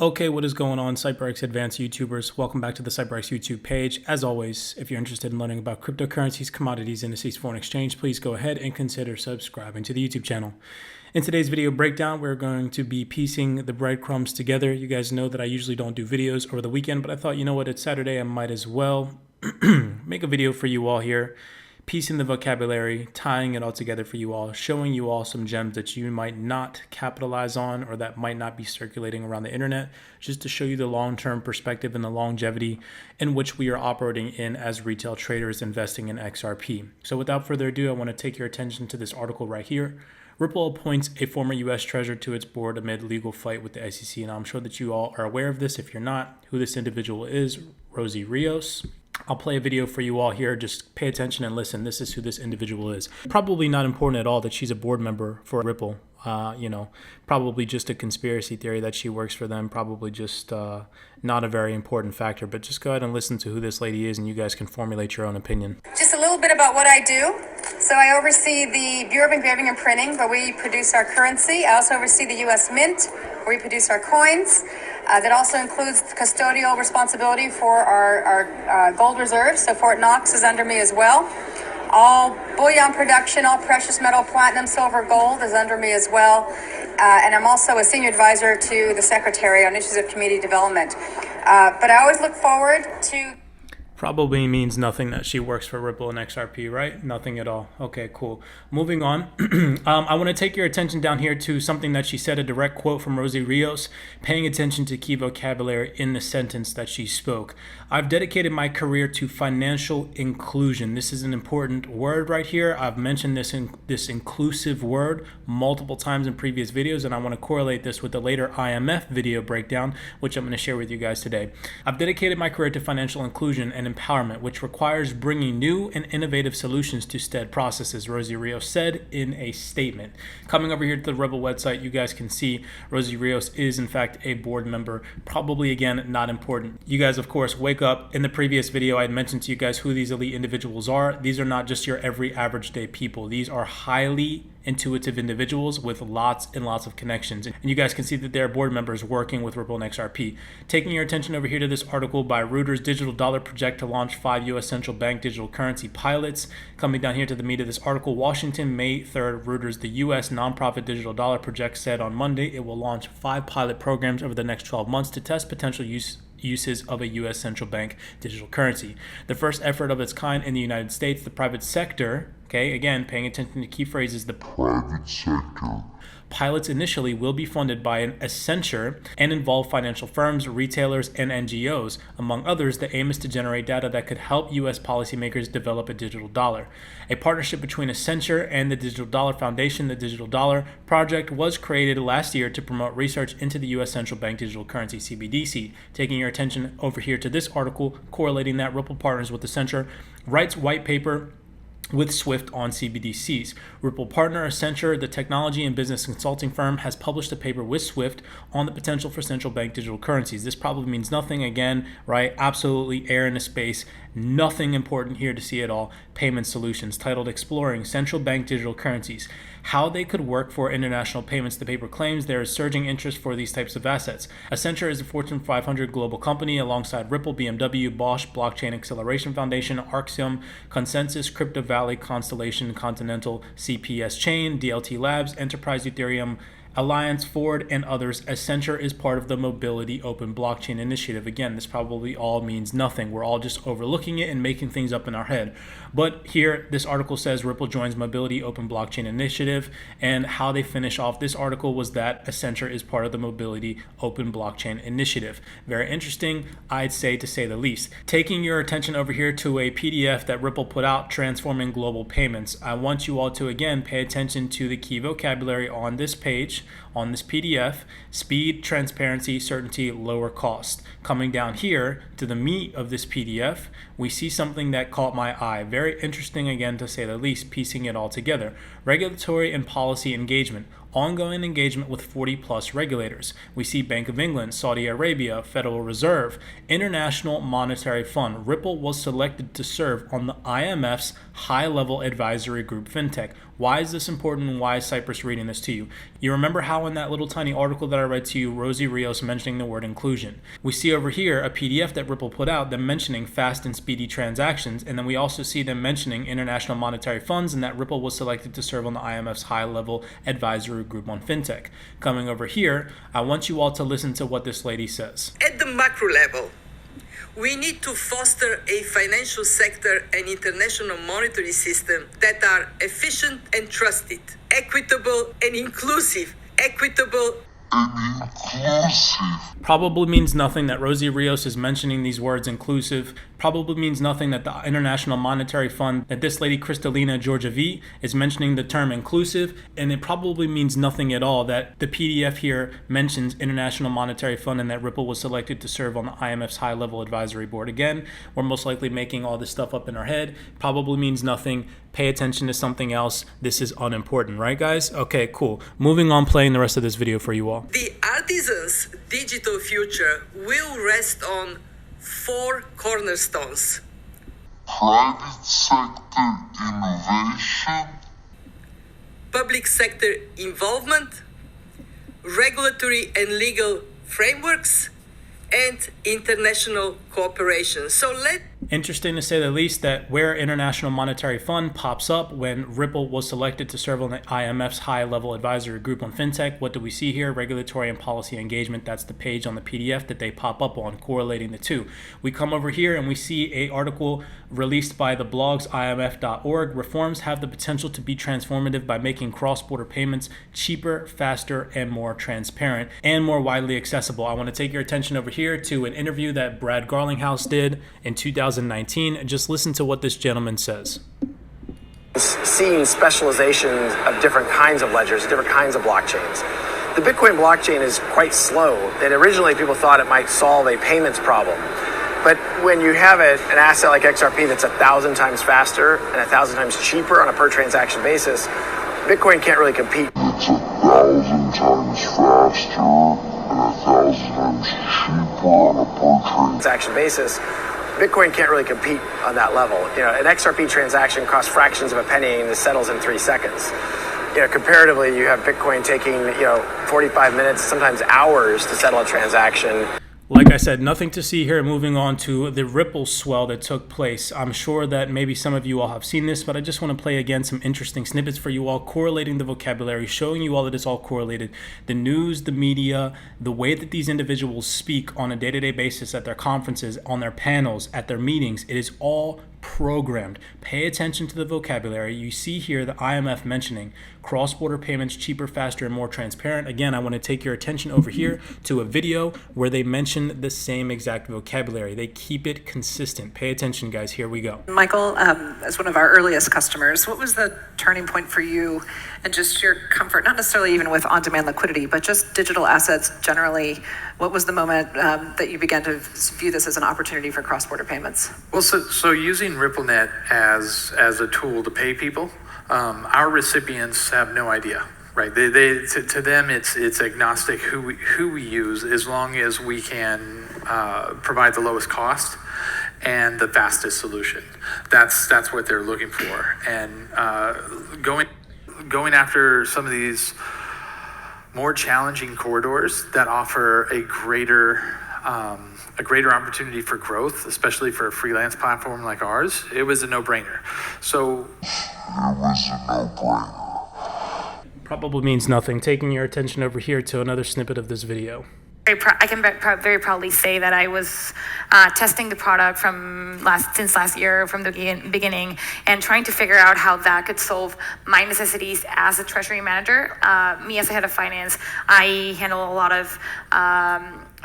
Okay, what is going on, CYPRX advanced YouTubers? Welcome back to the CYPRX YouTube page. As always, if you're interested in learning about cryptocurrencies, commodities, indices, foreign exchange, please go ahead and consider subscribing to the YouTube channel. In today's video breakdown, we're going to be piecing the breadcrumbs together. You guys know that I usually don't do videos over the weekend, but I thought, you know what, it's Saturday, I might as well make a video for you all here, piecing the vocabulary, tying it all together for you all, showing you all some gems that you might not capitalize on or that might not be circulating around the internet, just to show you the long-term perspective and the longevity in which we are operating in as retail traders investing in XRP. So without further ado, I want to take your attention to this article right here. Ripple appoints a former U.S. treasurer to its board amid legal fight with the SEC. And I'm sure that you all are aware of this. If you're not, who this individual is, Rosie Rios. I'll play a video for you all here. Just pay attention and listen. This is who this individual is. Probably not important at all that she's a board member for Ripple. Probably just a conspiracy theory that she works for them. Probably just not a very important factor. But just go ahead and listen to who this lady is, and you guys can formulate your own opinion. Just a little bit about what I do. So I oversee the Bureau of Engraving and Printing, where we produce our currency. I also oversee the U.S. Mint, where we produce our coins. That also includes custodial responsibility for our gold reserves. So Fort Knox is under me as well. All bullion production, all precious metal, platinum, silver, gold is under me as well. And I'm also a senior advisor to the Secretary on issues of community development. But I always look forward to... Probably means nothing that she works for Ripple and XRP, right? Nothing at all. Okay, cool. Moving on. I want to take your attention down here to something that she said, a direct quote from Rosie Rios, paying attention to key vocabulary in the sentence that she spoke. I've dedicated my career to financial inclusion. This is an important word right here. I've mentioned this inclusive word multiple times in previous videos, and I want to correlate this with the later IMF video breakdown, which I'm going to share with you guys today. I've dedicated my career to financial inclusion and empowerment, which requires bringing new and innovative solutions to stead processes, Rosie Rios said in a statement. Coming over here to the Rebel website, you guys can see Rosie Rios is in fact a board member. Probably, again, not important. You guys, of course, wake up. In the previous video, I had mentioned to you guys who these elite individuals are. These are not just your every average day people. These are highly intuitive individuals with lots and lots of connections. And you guys can see that they're board members working with Ripple and XRP. Taking your attention over here to this article by Reuters, digital dollar project to launch 5 U.S. central bank digital currency pilots. Coming down here to the meat of this article, Washington, May 3rd, Reuters, the U.S. nonprofit digital dollar project said on Monday it will launch 5 pilot programs over the next 12 months to test potential uses of a U.S. central bank digital currency. The first effort of its kind in the United States, the private sector, okay, again, paying attention to key phrases, the private sector. Pilots initially will be funded by an Accenture and involve financial firms, retailers, and NGOs. Among others, the aim is to generate data that could help U.S. policymakers develop a digital dollar. A partnership between Accenture and the Digital Dollar Foundation, the Digital Dollar Project, was created last year to promote research into the U.S. central bank digital currency, CBDC. Taking your attention over here to this article, correlating that Ripple partners with Accenture, writes white paper with SWIFT on CBDCs. Ripple partner Accenture, the technology and business consulting firm, has published a paper with SWIFT on the potential for central bank digital currencies. This probably means nothing, again, right? Absolutely air in the space. Nothing important here to see at all. Payment solutions, titled Exploring Central Bank Digital Currencies, how they could work for international payments. The paper claims there is surging interest for these types of assets. Accenture is a Fortune 500 global company alongside Ripple, BMW, Bosch, Blockchain Acceleration Foundation, Arxiom, Consensus, Crypto Valley, Constellation, Continental, CPS Chain, DLT Labs, Enterprise Ethereum Alliance, Ford, and others. Accenture is part of the Mobility Open Blockchain Initiative. Again, this probably all means nothing. We're all just overlooking it and making things up in our head. But here, this article says Ripple joins Mobility Open Blockchain Initiative, and how they finish off this article was that Accenture is part of the Mobility Open Blockchain Initiative. Very interesting, I'd say, to say the least. Taking your attention over here to a PDF that Ripple put out, Transforming Global Payments. I want you all to, again, pay attention to the key vocabulary on this page, on this PDF: speed, transparency, certainty, lower cost. Coming down here to the meat of this PDF, we see something that caught my eye. Very interesting, again, to say the least, piecing it all together. Regulatory and policy engagement. Ongoing engagement with 40 plus regulators. We see Bank of England, Saudi Arabia, Federal Reserve, International Monetary Fund. Ripple was selected to serve on the IMF's high-level advisory group FinTech. Why is this important, and why is Cyprus reading this to you? You remember how out in that little tiny article that I read to you, Rosie Rios mentioning the word inclusion. We see over here a PDF that Ripple put out, them mentioning fast and speedy transactions, and then we also see them mentioning international monetary funds and that Ripple was selected to serve on the IMF's high-level advisory group on fintech. Coming over here, I want you all to listen to what this lady says. At the macro level, we need to foster a financial sector and international monetary system that are efficient and trusted, equitable and inclusive. Equitable and inclusive. Probably means nothing that Rosie Rios is mentioning these words inclusive. Probably means nothing that the International Monetary Fund, that this lady Kristalina Georgieva is mentioning the term inclusive, and it probably means nothing at all that the PDF here mentions International Monetary Fund and that Ripple was selected to serve on the IMF's high-level advisory board. Again, we're most likely making all this stuff up in our head. Probably means nothing. Pay attention to something else. This is unimportant, right guys? Okay, cool. Moving on, playing the rest of this video for you all. The artisan's digital future will rest on 4 cornerstones. Private sector innovation, Public sector involvement, regulatory and legal frameworks, and international cooperation. Interesting to say the least that where International Monetary Fund pops up when Ripple was selected to serve on the IMF's high-level advisory group on fintech. What do we see here? Regulatory and policy engagement. That's the page on the PDF that they pop up on, correlating the two. We come over here and we see an article released by the blogs imf.org. Reforms have the potential to be transformative by making cross-border payments cheaper, faster, and more transparent, and more widely accessible. I want to take your attention over here to an interview that Brad Garlinghouse did in 2019. Just listen to what this gentleman says. Seeing specialization of different kinds of ledgers, different kinds of blockchains. The Bitcoin blockchain is quite slow, and originally people thought it might solve a payments problem. But when you have an asset like XRP that's 1,000 times faster and 1,000 times cheaper on a per transaction basis, Bitcoin can't really compete. it's 1,000 times faster and 1,000 times cheaper on a per transaction basis. Bitcoin can't really compete on that level. An XRP transaction costs fractions of a penny and it settles in 3 seconds. Comparatively, you have Bitcoin taking, 45 minutes, sometimes hours to settle a transaction. Like I said, nothing to see here. Moving on to the Ripple swell that took place. I'm sure that maybe some of you all have seen this, but I just want to play again some interesting snippets for you all, correlating the vocabulary, showing you all that it's all correlated. The news, the media, the way that these individuals speak on a day-to-day basis at their conferences, on their panels, at their meetings, it is all programmed. Pay attention to the vocabulary. You see here the IMF mentioning cross-border payments cheaper, faster, and more transparent. Again, I want to take your attention over here to a video where they mention the same exact vocabulary. They keep it consistent. Pay attention, guys. Here we go. Michael, as one of our earliest customers, what was the turning point for you and just your comfort, not necessarily even with on-demand liquidity, but just digital assets generally? What was the moment that you began to view this as an opportunity for cross-border payments? Well, so using RippleNet as a tool to pay people, our recipients have no idea, right? To them, it's agnostic who we use, as long as we can provide the lowest cost and the fastest solution. That's what they're looking for, and going after some of these more challenging corridors that offer a greater opportunity for growth, especially for a freelance platform like ours. It was a no-brainer. So it was a no-brainer. Probably means nothing. Taking your attention over here to another snippet of this video. I can very proudly say that I was testing the product since last year, from the beginning, and trying to figure out how that could solve my necessities as a treasury manager. Me as a head of finance, I handle a lot of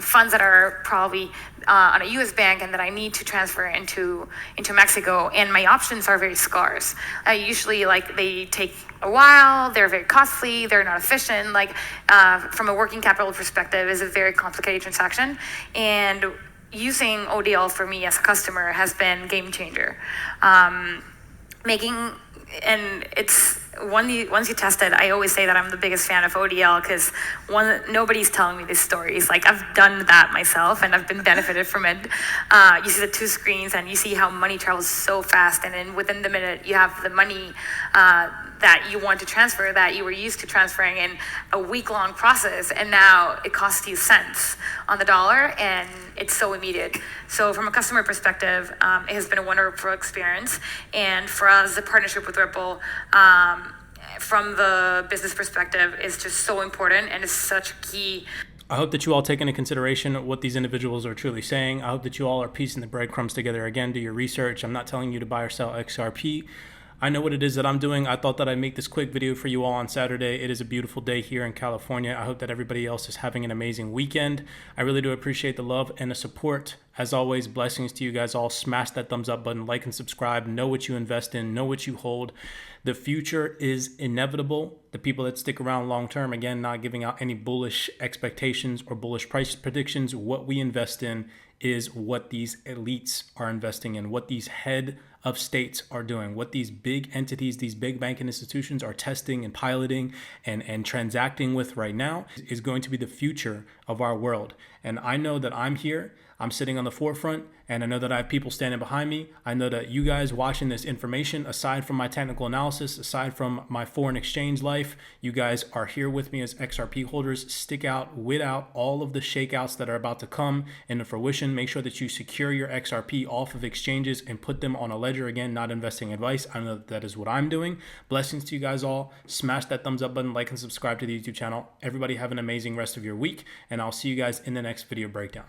funds that are probably on a U.S. bank and that I need to transfer into Mexico, and my options are very scarce. Usually, they take a while, they're very costly, they're not efficient. From a working capital perspective, is a very complicated transaction, and using ODL for me as a customer has been game changer. And it's once you test it, I always say that I'm the biggest fan of ODL because nobody's telling me these stories. I've done that myself and I've been benefited from it. You see the 2 screens and you see how money travels so fast, and then within the minute you have the money that you want to transfer, that you were used to transferring in a week-long process, and now it costs you cents on the dollar, and it's so immediate. So from a customer perspective, it has been a wonderful experience. And for us, the partnership with Ripple, from the business perspective, is just so important and is such a key. I hope that you all take into consideration what these individuals are truly saying. I hope that you all are piecing the breadcrumbs together. Again, do your research. I'm not telling you to buy or sell XRP. I know what it is that I'm doing. I thought that I'd make this quick video for you all on Saturday. It is a beautiful day here in California. I hope that everybody else is having an amazing weekend. I really do appreciate the love and the support. As always, blessings to you guys all. Smash that thumbs up button, like and subscribe. Know what you invest in, know what you hold. The future is inevitable. The people that stick around long term, again, not giving out any bullish expectations or bullish price predictions. What we invest in is what these elites are investing in, what these head of states are doing, what these big entities, these big banking institutions are testing and piloting and transacting with right now is going to be the future of our world. And I know that I'm here. I'm sitting on the forefront, and I know that I have people standing behind me. I know that you guys watching this information, aside from my technical analysis, aside from my foreign exchange life, you guys are here with me as XRP holders. Stick out, wait out all of the shakeouts that are about to come into fruition. Make sure that you secure your XRP off of exchanges and put them on a ledger. Again, not investing advice. I know that is what I'm doing. Blessings to you guys all. Smash that thumbs up button, like and subscribe to the YouTube channel. Everybody have an amazing rest of your week, and I'll see you guys in the next video breakdown.